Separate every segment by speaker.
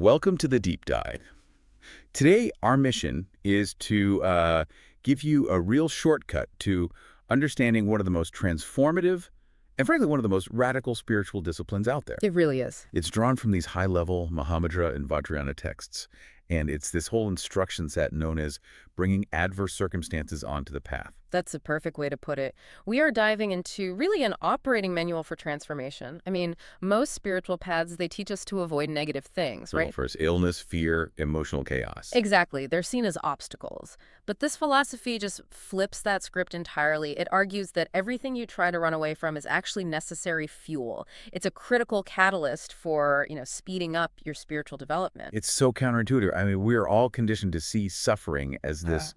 Speaker 1: Welcome to the deep dive. Today, our mission is to give you a real shortcut to understanding one of the most transformative and frankly, one of the most radical spiritual disciplines out there.
Speaker 2: It really is.
Speaker 1: It's drawn from these high-level Mahamudra and Vajrayana texts, and it's this whole instruction set known as bringing adverse circumstances onto the path.
Speaker 2: That's a perfect way to put it. We are diving into really an operating manual for transformation. I mean, most spiritual paths, they teach us to avoid negative things,
Speaker 1: So
Speaker 2: right?
Speaker 1: first, illness, fear, emotional chaos.
Speaker 2: Exactly. They're seen as obstacles. But this philosophy just flips that script entirely. It argues that everything you try to run away from is actually necessary fuel. It's a critical catalyst for, speeding up your spiritual development.
Speaker 1: It's so counterintuitive. I mean, we're all conditioned to see suffering as this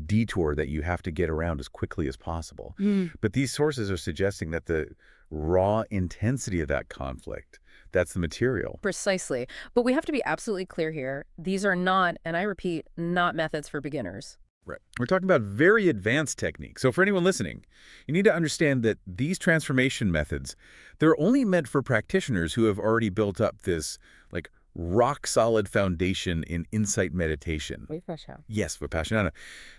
Speaker 1: detour that you have to get around as quickly as possible. But these sources are suggesting that the raw intensity of that conflict, that's the material.
Speaker 2: Precisely. But we have to be absolutely clear here. These are not, and I repeat, not methods for beginners.
Speaker 1: Right. We're talking about very advanced techniques. So for anyone listening, you need to understand that these transformation methods, they're only meant for practitioners who have already built up this, rock-solid foundation in insight meditation. Yes, Vipassana.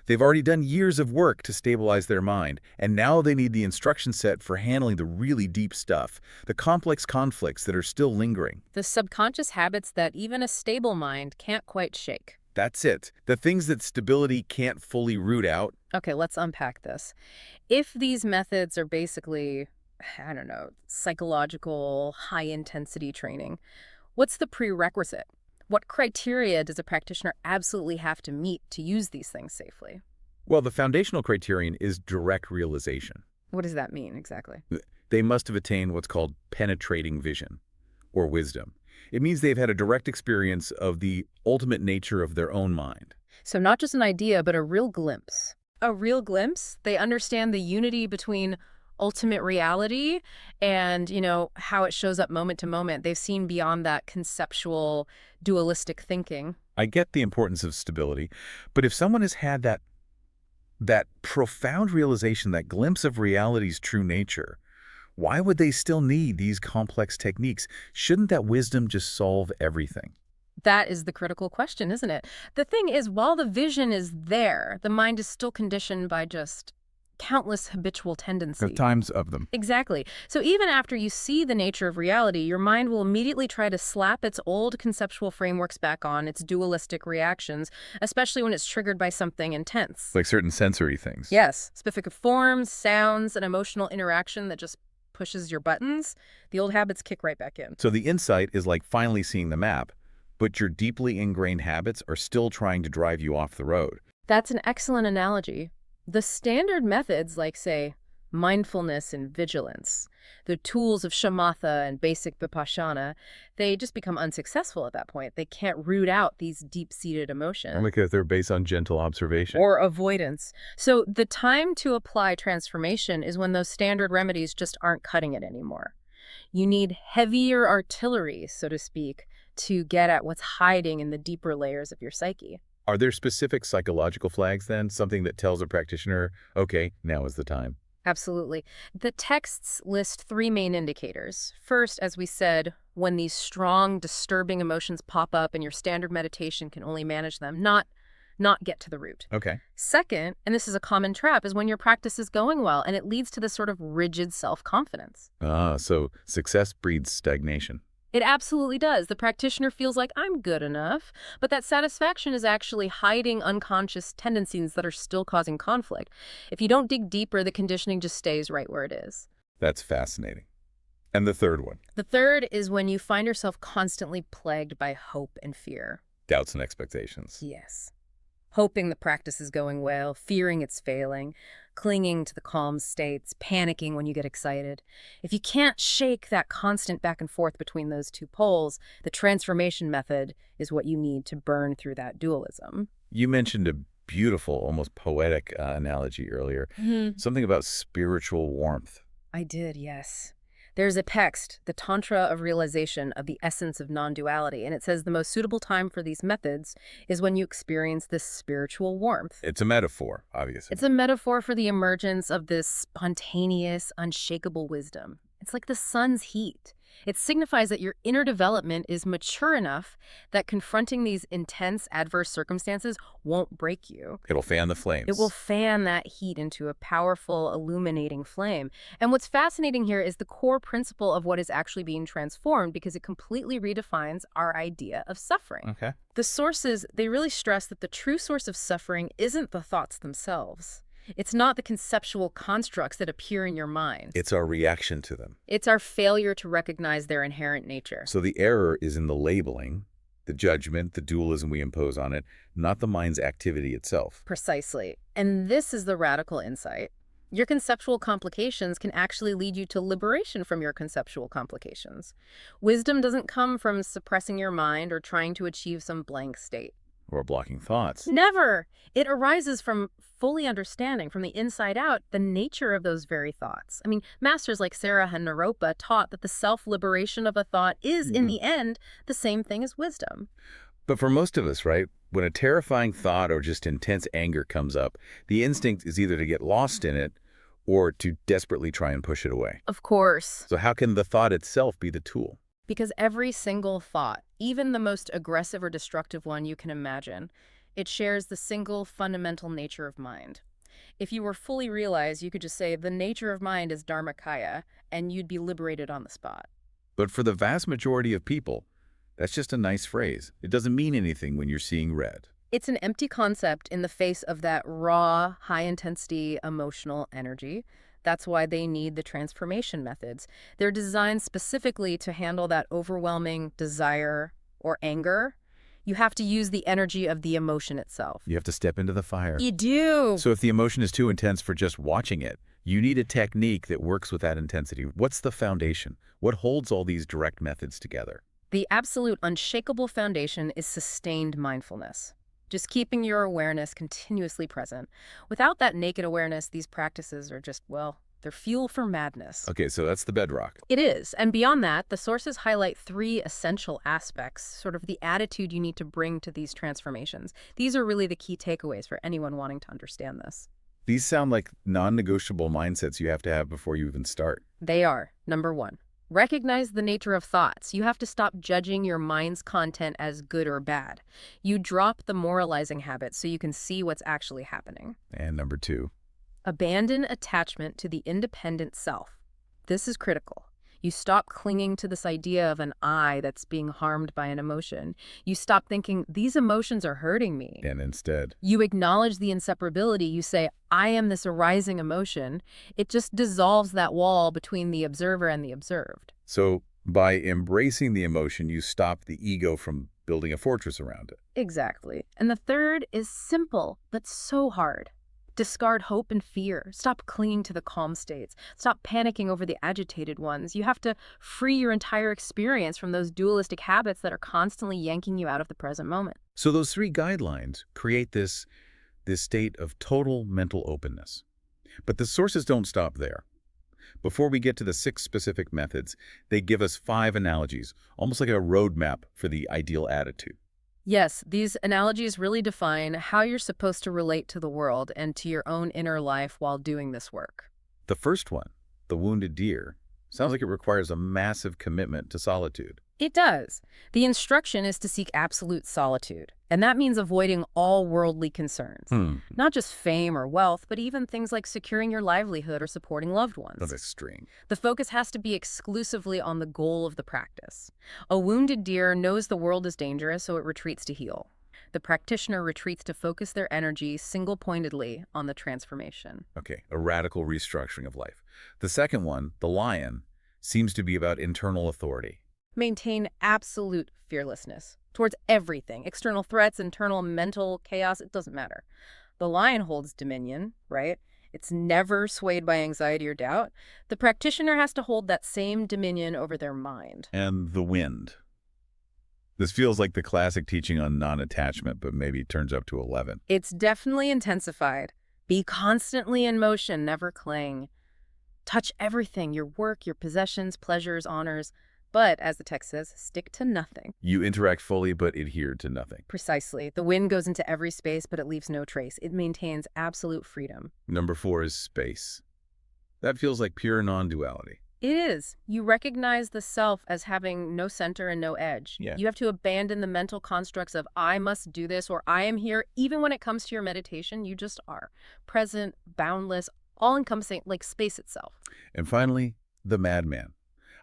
Speaker 1: They've already done years of work to stabilize their mind, and now they need the instruction set for handling the really deep stuff, the complex conflicts that are still lingering.
Speaker 2: The subconscious habits that even a stable mind can't quite shake.
Speaker 1: That's it. The things that stability can't fully root out.
Speaker 2: Okay, let's unpack this. If these methods are basically, psychological, high-intensity training, what's the prerequisite? What criteria does a practitioner absolutely have to meet to use these things safely?
Speaker 1: Well, the foundational criterion is direct realization.
Speaker 2: What does that mean exactly?
Speaker 1: They must have attained what's called penetrating vision or wisdom. It means they've had a direct experience of the ultimate nature of their own mind.
Speaker 2: So not just an idea, but a real glimpse. A real glimpse? They understand the unity between ultimate reality and, how it shows up moment to moment. They've seen beyond that conceptual, dualistic thinking.
Speaker 1: I get the importance of stability, but if someone has had that profound realization, that glimpse of reality's true nature, why would they still need these complex techniques? Shouldn't that wisdom just solve everything?
Speaker 2: That is the critical question, isn't it? The thing is, while the vision is there, the mind is still conditioned by just countless habitual tendencies.
Speaker 1: The times of them.
Speaker 2: Exactly. So even after you see the nature of reality, your mind will immediately try to slap its old conceptual frameworks back on, its dualistic reactions, especially when it's triggered by something intense.
Speaker 1: Like certain sensory things.
Speaker 2: Yes. Specific forms, sounds, and emotional interaction that just pushes your buttons. The old habits kick right back in.
Speaker 1: So the insight is like finally seeing the map, but your deeply ingrained habits are still trying to drive you off the road.
Speaker 2: That's an excellent analogy. The standard methods like, say, mindfulness and vigilance, the tools of shamatha and basic vipassana, they just become unsuccessful at that point. They can't root out these deep-seated emotions.
Speaker 1: Only because they're based on gentle observation.
Speaker 2: Or avoidance. So the time to apply transformation is when those standard remedies just aren't cutting it anymore. You need heavier artillery, so to speak, to get at what's hiding in the deeper layers of your psyche.
Speaker 1: Are there specific psychological flags then? Something that tells a practitioner, okay, now is the time?
Speaker 2: Absolutely. The texts list three main indicators. First, as we said, when these strong, disturbing emotions pop up and your standard meditation can only manage them, not get to the root.
Speaker 1: Okay.
Speaker 2: Second, and this is a common trap, is when your practice is going well and it leads to this sort of rigid self-confidence.
Speaker 1: So success breeds stagnation.
Speaker 2: It absolutely does. The practitioner feels like I'm good enough, but that satisfaction is actually hiding unconscious tendencies that are still causing conflict. If you don't dig deeper, the conditioning just stays right where it is.
Speaker 1: That's fascinating. And the third one?
Speaker 2: The third is when you find yourself constantly plagued by hope and fear.
Speaker 1: Doubts and expectations.
Speaker 2: Yes. Hoping the practice is going well, fearing it's failing, clinging to the calm states, panicking when you get excited. If you can't shake that constant back and forth between those two poles, the transformation method is what you need to burn through that dualism.
Speaker 1: You mentioned a beautiful, almost poetic analogy earlier. Something about spiritual warmth.
Speaker 2: I did, yes. There's a text, the Tantra of Realization of the Essence of Non-Duality, and it says the most suitable time for these methods is when you experience this spiritual warmth.
Speaker 1: It's a metaphor, obviously.
Speaker 2: It's a metaphor for the emergence of this spontaneous, unshakable wisdom. It's like the sun's heat. It signifies that your inner development is mature enough that confronting these intense adverse circumstances won't break you.
Speaker 1: It'll fan the
Speaker 2: It will
Speaker 1: flames.
Speaker 2: fan that heat into a powerful, illuminating flame. And what's fascinating here is the core principle of what is actually being transformed, because it completely redefines our idea of suffering.
Speaker 1: Okay.
Speaker 2: The sources, they really stress that the true source of suffering isn't the thoughts themselves. It's not the conceptual constructs that appear in your mind.
Speaker 1: It's our reaction to them.
Speaker 2: It's our failure to recognize their inherent nature.
Speaker 1: So the error is in the labeling, the judgment, the dualism we impose on it, not the mind's activity itself.
Speaker 2: Precisely. And this is the radical insight. Your conceptual complications can actually lead you to liberation from your conceptual complications. Wisdom doesn't come from suppressing your mind or trying to achieve some blank state.
Speaker 1: Or blocking thoughts.
Speaker 2: Never! It arises from fully understanding from the inside out the nature of those very thoughts. I mean, masters like Sarah and Naropa taught that the self-liberation of a thought is, in the end, the same thing as wisdom.
Speaker 1: But for most of us, right, when a terrifying thought or just intense anger comes up, the instinct is either to get lost in it or to desperately try and push it away.
Speaker 2: Of course.
Speaker 1: So how can the thought itself be the tool?
Speaker 2: Because every single thought, even the most aggressive or destructive one you can imagine, it shares the single fundamental nature of mind. If you were fully realized, you could just say, the nature of mind is dharmakaya, and you'd be liberated on the spot.
Speaker 1: But for the vast majority of people, that's just a nice phrase. It doesn't mean anything when you're seeing red.
Speaker 2: It's an empty concept in the face of that raw, high-intensity emotional energy. That's why they need the transformation methods. They're designed specifically to handle that overwhelming desire or anger. You have to use the energy of the emotion itself.
Speaker 1: You have to step into the fire.
Speaker 2: You do.
Speaker 1: So if the emotion is too intense for just watching it, you need a technique that works with that intensity. What's the foundation? What holds all these direct methods together?
Speaker 2: The absolute unshakable foundation is sustained mindfulness. Just keeping your awareness continuously present. Without that naked awareness, these practices are just, well, they're fuel for madness.
Speaker 1: Okay, so that's the bedrock.
Speaker 2: It is. And beyond that, the sources highlight 3 essential aspects, sort of the attitude you need to bring to these transformations. These are really the key takeaways for anyone wanting to understand this.
Speaker 1: These sound like non-negotiable mindsets you have to have before you even start.
Speaker 2: They are. Number 1. Recognize the nature of thoughts. You have to stop judging your mind's content as good or bad. You drop the moralizing habit so you can see what's actually happening.
Speaker 1: And number 2.
Speaker 2: Abandon attachment to the independent self. This is critical. You stop clinging to this idea of an I that's being harmed by an emotion. You stop thinking, these emotions are hurting me.
Speaker 1: And instead,
Speaker 2: You acknowledge the inseparability. You say, I am this arising emotion. It just dissolves that wall between the observer and the observed.
Speaker 1: so by embracing the emotion, you stop the ego from building a fortress around it.
Speaker 2: Exactly. And the third is simple, but so hard. Discard hope and fear. Stop clinging to the calm states. Stop panicking over the agitated ones. You have to free your entire experience from those dualistic habits that are constantly yanking you out of the present moment.
Speaker 1: So those 3 guidelines create this state of total mental openness. But the sources don't stop there. Before we get to the 6 specific methods, they give us 5 analogies, almost like a roadmap for the ideal attitude.
Speaker 2: Yes, these analogies really define how you're supposed to relate to the world and to your own inner life while doing this work.
Speaker 1: The first one, the wounded deer, sounds like it requires a massive commitment to solitude.
Speaker 2: It does. The instruction is to seek absolute solitude, and that means avoiding all worldly concerns. Not just fame or wealth, but even things like securing your livelihood or supporting loved ones.
Speaker 1: That's extreme.
Speaker 2: The focus has to be exclusively on the goal of the practice. A wounded deer knows the world is dangerous, so it retreats to heal. The practitioner retreats to focus their energy single-pointedly on the transformation.
Speaker 1: Okay, a radical restructuring of life. The second one, the lion, seems to be about internal authority.
Speaker 2: Maintain absolute fearlessness towards everything. External threats, internal mental chaos, it doesn't matter. The lion holds dominion, right? It's never swayed by anxiety or doubt. The practitioner has to hold that same dominion over their mind.
Speaker 1: And the wind. This feels like the classic teaching on non-attachment, but maybe turns up to 11.
Speaker 2: It's definitely intensified. Be constantly in motion, never cling. Touch everything, your work, your possessions, pleasures, honors. But, as the text says, stick to nothing.
Speaker 1: You interact fully, but adhere to nothing.
Speaker 2: Precisely. The wind goes into every space, but it leaves no trace. It maintains absolute freedom.
Speaker 1: Number 4 is space. That feels like pure non-duality.
Speaker 2: It is. You recognize the self as having no center and no edge.
Speaker 1: Yeah.
Speaker 2: You have to abandon the mental constructs of I must do this or I am here. Even when it comes to your meditation, you just are. Present, boundless, all-encompassing, like space itself.
Speaker 1: And finally, the madman.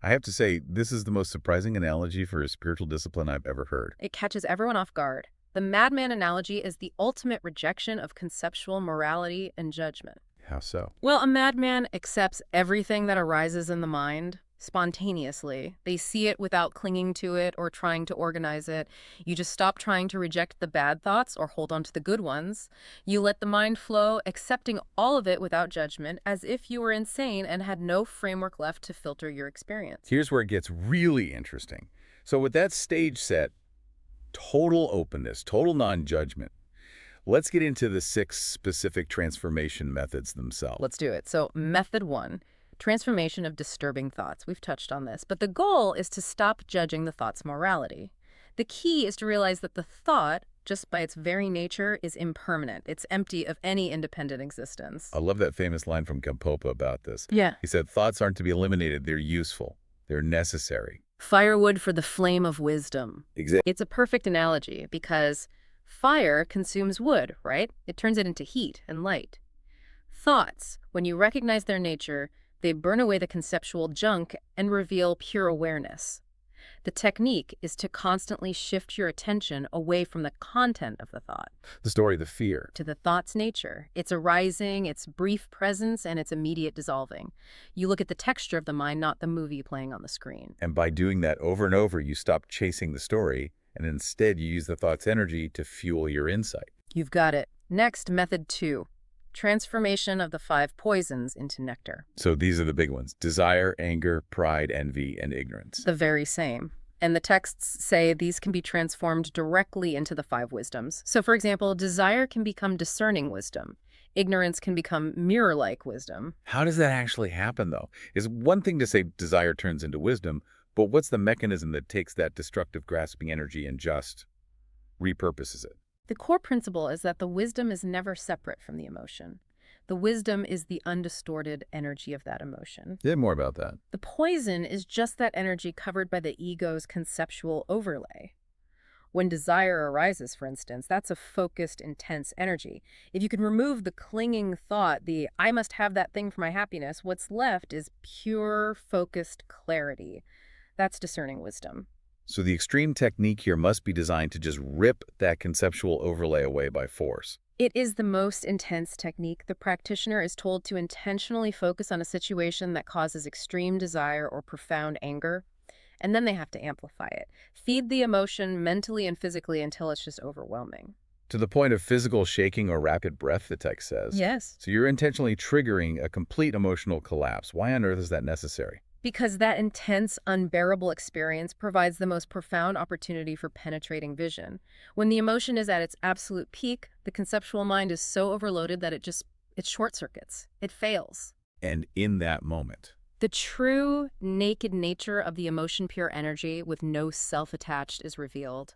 Speaker 1: I have to say, this is the most surprising analogy for a spiritual discipline I've ever heard.
Speaker 2: It catches everyone off guard. The madman analogy is the ultimate rejection of conceptual morality and judgment.
Speaker 1: How so?
Speaker 2: Well, a madman accepts everything that arises in the mind spontaneously. They see it without clinging to it or trying to organize it. You just stop trying to reject the bad thoughts or hold on to the good ones. You let the mind flow, accepting all of it without judgment, as if you were insane and had no framework left to filter your experience.
Speaker 1: Here's where it gets really interesting. So with that stage set, total openness, total non-judgment, let's get into the 6 specific transformation methods themselves.
Speaker 2: Let's do it. So method 1, transformation of disturbing thoughts. We've touched on this, but the goal is to stop judging the thought's morality. The key is to realize that the thought, just by its very nature, is impermanent. It's empty of any independent existence.
Speaker 1: I love that famous line from Gampopa about this.
Speaker 2: Yeah.
Speaker 1: He said, thoughts aren't to be eliminated, they're useful, they're necessary.
Speaker 2: Firewood for the flame of wisdom.
Speaker 1: Exactly.
Speaker 2: It's a perfect analogy because fire consumes wood, right? It turns it into heat and light. Thoughts, when you recognize their nature, they burn away the conceptual junk and reveal pure awareness. The technique is to constantly shift your attention away from the content of the thought.
Speaker 1: The story, the fear.
Speaker 2: To the thought's nature, its arising, its brief presence, and its immediate dissolving. You look at the texture of the mind, not the movie playing on the screen.
Speaker 1: And by doing that over and over, you stop chasing the story, and instead you use the thought's energy to fuel your insight.
Speaker 2: You've got it. Next, method 2. Transformation of the 5 poisons into nectar.
Speaker 1: So these are the big ones: desire, anger, pride, envy, and ignorance.
Speaker 2: The very same. And the texts say these can be transformed directly into the 5 wisdoms. So for example, desire can become discerning wisdom. Ignorance can become mirror-like wisdom.
Speaker 1: How does that actually happen, though? It's one thing to say desire turns into wisdom, but what's the mechanism that takes that destructive grasping energy and just repurposes it?
Speaker 2: The core principle is that the wisdom is never separate from the emotion. The wisdom is the undistorted energy of that emotion.
Speaker 1: Yeah, more about that.
Speaker 2: The poison is just that energy covered by the ego's conceptual overlay. When desire arises, for instance, that's a focused, intense energy. If you can remove the clinging thought, the I must have that thing for my happiness, what's left is pure, focused clarity. That's discerning wisdom.
Speaker 1: So the extreme technique here must be designed to just rip that conceptual overlay away by force.
Speaker 2: It is the most intense technique. The practitioner is told to intentionally focus on a situation that causes extreme desire or profound anger, and then they have to amplify it. Feed the emotion mentally and physically until it's just overwhelming.
Speaker 1: To the point of physical shaking or rapid breath, the text says.
Speaker 2: Yes.
Speaker 1: So you're intentionally triggering a complete emotional collapse. Why on earth is that necessary?
Speaker 2: Because that intense, unbearable experience provides the most profound opportunity for penetrating vision. When the emotion is at its absolute peak, the conceptual mind is so overloaded that it short circuits. It fails.
Speaker 1: And in that moment,
Speaker 2: the true, naked nature of the emotion-pure energy with no self attached is revealed.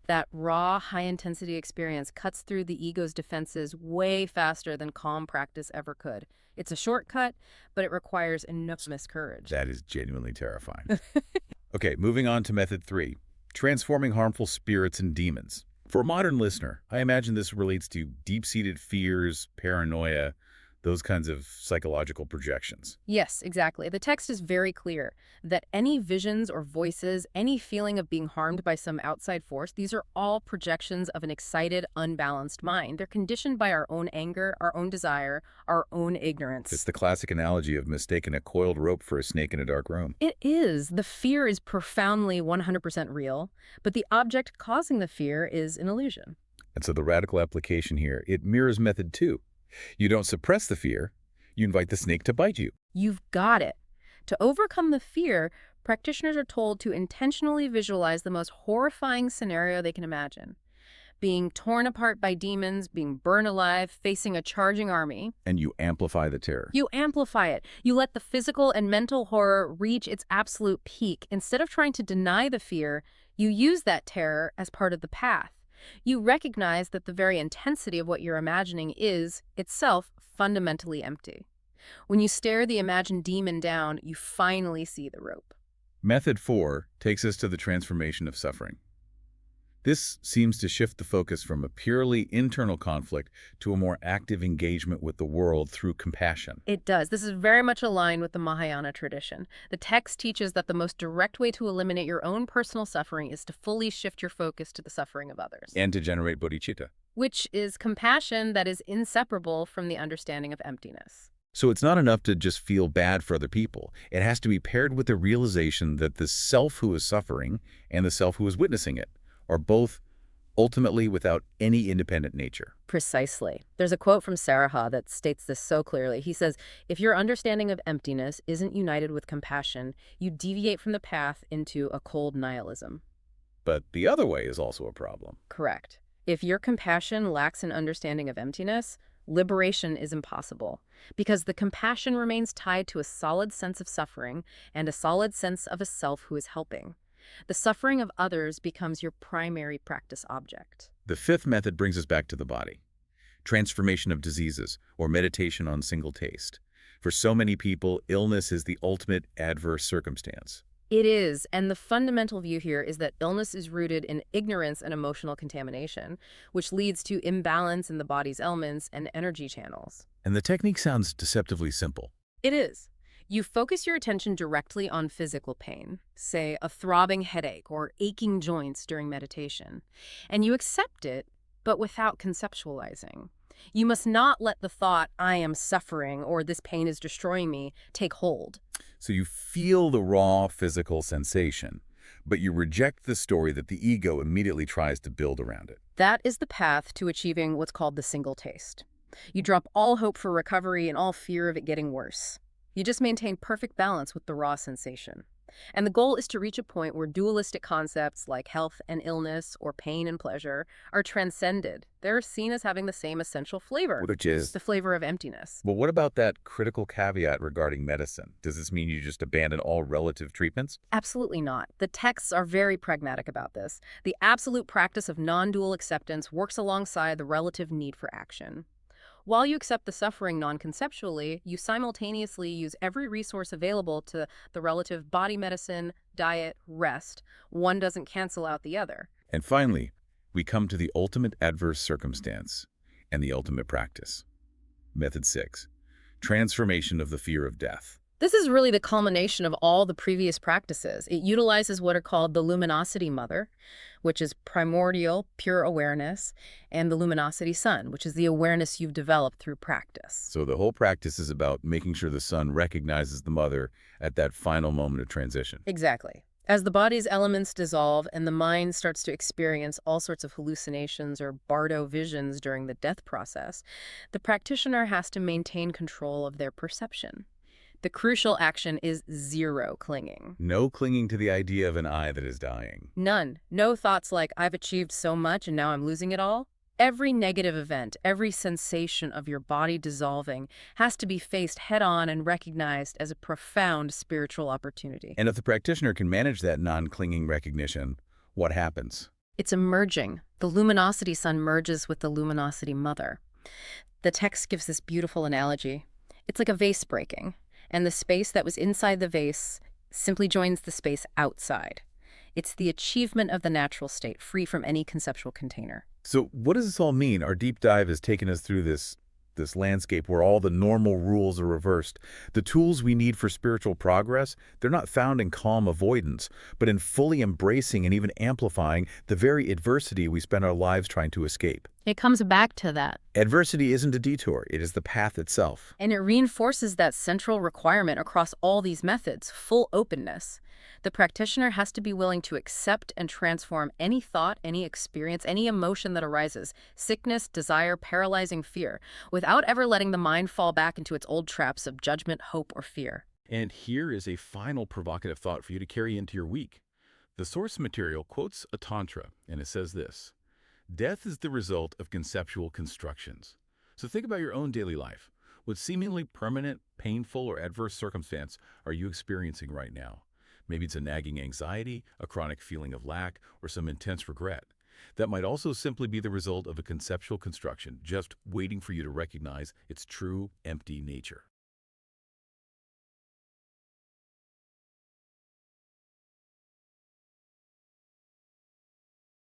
Speaker 2: That raw, high-intensity experience cuts through the ego's defenses way faster than calm practice ever could. It's a shortcut, but it requires enormous courage.
Speaker 1: that is genuinely terrifying. Okay, moving on to method 3, transforming harmful spirits and demons. For a modern listener, I imagine this relates to deep-seated fears, paranoia, those kinds of psychological projections.
Speaker 2: Yes, exactly. The text is very clear that any visions or voices, any feeling of being harmed by some outside force, these are all projections of an excited, unbalanced mind. They're conditioned by our own anger, our own desire, our own ignorance.
Speaker 1: It's the classic analogy of mistaking a coiled rope for a snake in a dark room.
Speaker 2: It is. The fear is profoundly 100% real, but the object causing the fear is an illusion.
Speaker 1: And so the radical application here, it mirrors method 2. You don't suppress the fear, you invite the snake to bite you.
Speaker 2: You've got it. To overcome the fear, practitioners are told to intentionally visualize the most horrifying scenario they can imagine. Being torn apart by demons, being burned alive, facing a charging army.
Speaker 1: And you amplify the terror.
Speaker 2: You amplify it. You let the physical and mental horror reach its absolute peak. Instead of trying to deny the fear, you use that terror as part of the path. You recognize that the very intensity of what you're imagining is, itself, fundamentally empty. When you stare the imagined demon down, you finally see the rope.
Speaker 1: Method 4 takes us to the transformation of suffering. This seems to shift the focus from a purely internal conflict to a more active engagement with the world through compassion.
Speaker 2: It does. This is very much aligned with the Mahayana tradition. The text teaches that the most direct way to eliminate your own personal suffering is to fully shift your focus to the suffering of others,
Speaker 1: And to generate bodhicitta.
Speaker 2: which is compassion that is inseparable from the understanding of emptiness.
Speaker 1: So it's not enough to just feel bad for other people. It has to be paired with the realization that the self who is suffering and the self who is witnessing it are both ultimately without any independent nature.
Speaker 2: Precisely. There's a quote from Saraha that states this so clearly. He says, if your understanding of emptiness isn't united with compassion, you deviate from the path into a cold nihilism.
Speaker 1: But the other way is also a problem.
Speaker 2: Correct. If your compassion lacks an understanding of emptiness, liberation is impossible, because the compassion remains tied to a solid sense of suffering and a solid sense of a self who is helping. The suffering of others becomes your primary practice object.
Speaker 1: The fifth method brings us back to the body. Transformation of diseases, or meditation on single taste. For so many people, illness is the ultimate adverse circumstance.
Speaker 2: It is, and the fundamental view here is that illness is rooted in ignorance and emotional contamination, which leads to imbalance in the body's elements and energy channels.
Speaker 1: And the technique sounds deceptively simple.
Speaker 2: It is. You focus your attention directly on physical pain, say a throbbing headache or aching joints during meditation, and you accept it, but without conceptualizing. You must not let the thought, I am suffering or this pain is destroying me, take hold.
Speaker 1: So you feel the raw physical sensation, but you reject the story that the ego immediately tries to build around it.
Speaker 2: That is the path to achieving what's called the single taste. You drop all hope for recovery and all fear of it getting worse. You just maintain perfect balance with the raw sensation. And the goal is to reach a point where dualistic concepts like health and illness or pain and pleasure are transcended. They're seen as having the same essential flavor,
Speaker 1: Which is,
Speaker 2: the flavor of emptiness.
Speaker 1: well, what about that critical caveat regarding medicine? Does this mean you just abandon all relative treatments?
Speaker 2: Absolutely not. The texts are very pragmatic about this. The absolute practice of non-dual acceptance works alongside the relative need for action. While you accept the suffering non-conceptually, you simultaneously use every resource available to the relative body medicine, diet, rest. One doesn't cancel out the other.
Speaker 1: And finally, we come to the ultimate adverse circumstance and the ultimate practice. Method 6. Transformation of the fear of death.
Speaker 2: This is really the culmination of all the previous practices. It utilizes what are called the luminosity mother, which is primordial, pure awareness, and the luminosity sun, which is the awareness you've developed through practice.
Speaker 1: So the whole practice is about making sure the sun recognizes the mother at that final moment of transition.
Speaker 2: Exactly. As the body's elements dissolve and the mind starts to experience all sorts of hallucinations or bardo visions during the death process, the practitioner has to maintain control of their perception. The crucial action is zero clinging.
Speaker 1: No clinging to the idea of an I that is dying.
Speaker 2: None. No thoughts like, I've achieved so much and now I'm losing it all. Every negative event, every sensation of your body dissolving has to be faced head-on and recognized as a profound spiritual opportunity.
Speaker 1: And if the practitioner can manage that non-clinging recognition, what happens?
Speaker 2: It's a merging. The luminosity sun merges with the luminosity mother. The text gives this beautiful analogy. It's like a vase breaking, and the space that was inside the vase simply joins the space outside. It's the achievement of the natural state, free from any conceptual container.
Speaker 1: So what does this all mean? Our deep dive has taken us through this landscape where all the normal rules are reversed. The tools we need for spiritual progress, they're not found in calm avoidance, but in fully embracing and even amplifying the very adversity we spend our lives trying to escape.
Speaker 2: It comes back to that.
Speaker 1: Adversity isn't a detour, it is the path itself.
Speaker 2: And it reinforces that central requirement across all these methods, full openness. The practitioner has to be willing to accept and transform any thought, any experience, any emotion that arises, sickness, desire, paralyzing fear, without ever letting the mind fall back into its old traps of judgment, hope, or fear.
Speaker 3: And here is a final provocative thought for you to carry into your week. The source material quotes a tantra, and it says this: death is the result of conceptual constructions. So think about your own daily life. What seemingly permanent, painful, or adverse circumstance are you experiencing right now? Maybe it's a nagging anxiety, a chronic feeling of lack, or some intense regret. That might also simply be the result of a conceptual construction, just waiting for you to recognize its true, empty nature.